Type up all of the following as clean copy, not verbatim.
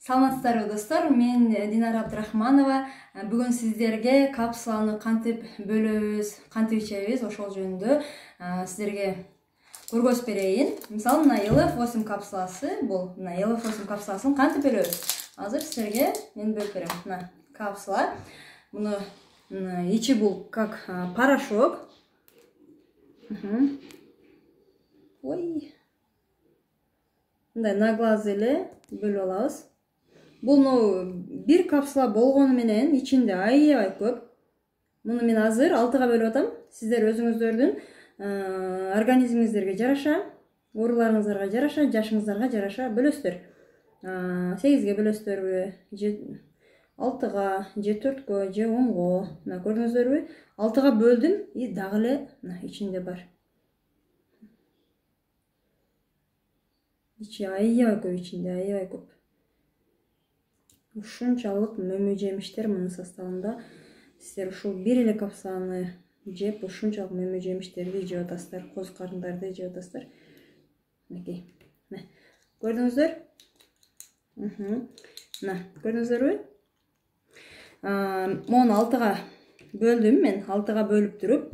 Саламатсыздарбы достор, мен Динара Абдрахманова. Бүгүн сиздерге капсуланы кантип бөлөбүз, кантип ичебиз, ошол жөнүндө сиздерге көргөзүп берейин. Мисалы, мына LF8 капсуласы, бул мына LF8 капсуласын кантип бөлөбүз? Азыр сиздерге мен бөлүп берем. Мына капсула. Муну ичи бул как порошок. Ой. Мындай на глаз эле бөлүп алабыз. Бул бир капсула болгону менен ичинде аябай көп. Муну мен азыр 6га бөлүп атам. Сиздер өзүңүздөрдүн организмиңиздерге жараша, ооруларыңыздарга жараша, жашыңыздарга жараша бөлөсүздөр. 8ге бөлөсүздөрбү, 6га, 4гө, 10го. Мына көрдүңүздөрбү? 6га бөлдүм и дагы эле мына ичинде бар. Ичи аябай көп, ичинде аябай көп. Ушунчалык мөмө жемиштер мунун составында. Сиздер ушул бир эле капсуланы жеп, ушунчалык мөмө жемиштерди жеп атасыздар, коз карындарды жеп атасыздар. Мынакей. Көрдүңүздөр? Мына, көрдүңүздөрбү? Мону 6га бөлдүм мен, 6га бөлүп туруп,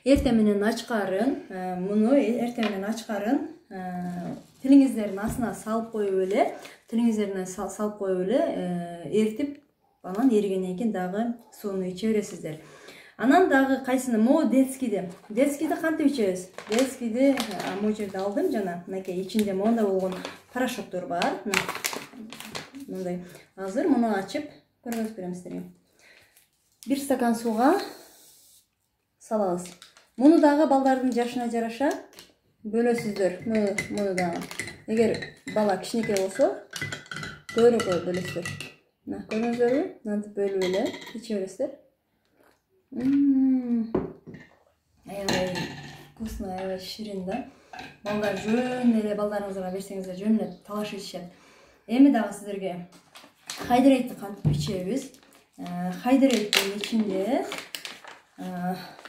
эртең менен ачкарын, муну эртең менен ачкарын тилиңиздердин астына салып коюп эле, эритип, анан эригенден кийин дагы сууну иче бересиздер. Анан дагы кайсыны? Могу детскийди кантип ичебиз? Детскийди могу жерде алдым жана, мынакей ичинде мондай болгон порошоктор бар. Мындай. Азыр муну ачып көргөзүп берем сиздерге. 1 стакан сууга салабыз. Муну дагы балдардын жашына жараша бөлөсүздөр. Муну дагы. Эгер бала кичинекей болсо, көбүрөөк бөлөсүздөр. Мына көрдүңүздөрбү? Мынтип бөлүп эле иче бересиздер. Аябай вкусно, аябай ширин да. Балдар жөн эле балдарыңыздарга берсеңиздер жөн эле талашып ичишет. Эми дагы сиздерге хайдрейтти кантип ичебиз? Хайдрейттин ичинде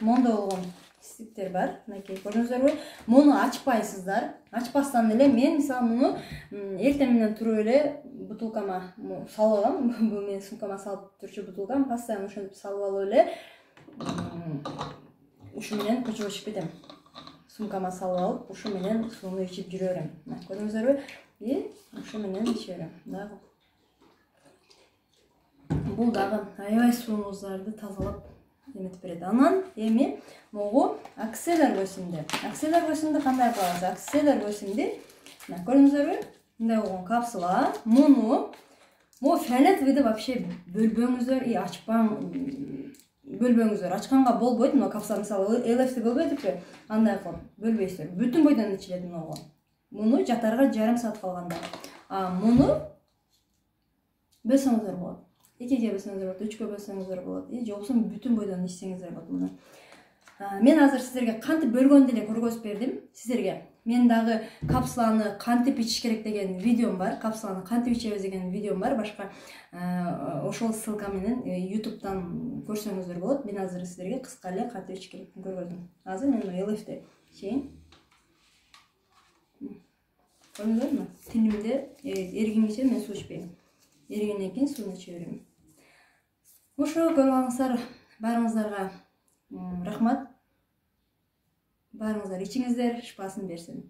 мондой болгон стиктер бар. Мынакей көрдүңүздөрбү? Муну ачпайсыздар. Ачпастан эле мен мисалы муну эртең менен туруп эле бутылкама салып алам. Бул менин сумкама салып турчу бутылкам. Постоянно ошентип салып алып эле ушу менен көчөгө чыгып кетем. Сумкама салып алып, ушу менен сууну ичип жүрө берем. Мына көрдүңүздөрбү? И ушу менен иче берем. Дагы. Бул дагы аябай сууңуздарды тазалап эметип берет. Анан эми могу акселер 8-ди. Акселер 8-ди кандай кылабыз? Акселер 8-ди мына көрдүңүздөрбү? Мындай болгон капсула. Могу фиолетовыйды вообще бөлбөңүздөр и бөлбөңүздөр. Ачканга болбойт. Мына капсула мисалы LF-ти бөлбөдүкпү? Андай кылып бөлбөйсүздөр. Бүтүн бойдон ичилет могу. Муну жатарга жарым саат калганда. Муну бөлсөңүздөр болот. 2ге бөлсөңүздөр болот, 3гө бөлсөңүздөр болот. Же болбосо бүтүн бойдон ичсеңиздер болот муну. Мен азыр сиздерге кантип бөлгөндү эле көргөзүп бердим сиздерге. Мен дагы капсуланы кантип ичиш керек деген видеом бар. Капсуланы кантип ичебиз деген видеом бар. Башка ошол ссылка менен YouTube'дан көрсөңүздөр болот. Мен азыр сиздерге кыска эле кантип ичиш керектигин көргөздүм. Азыр мен LF-ти ичейин. Көрдүңүздөрбү? Тилимде эригенче мен суу ичпейм. Эригенден кийин сууну иче берем. Ошо көрүп алыңыздар, баарыңыздарга рахмат. Баарыңыздар ичиңиздер, шипасын берсин.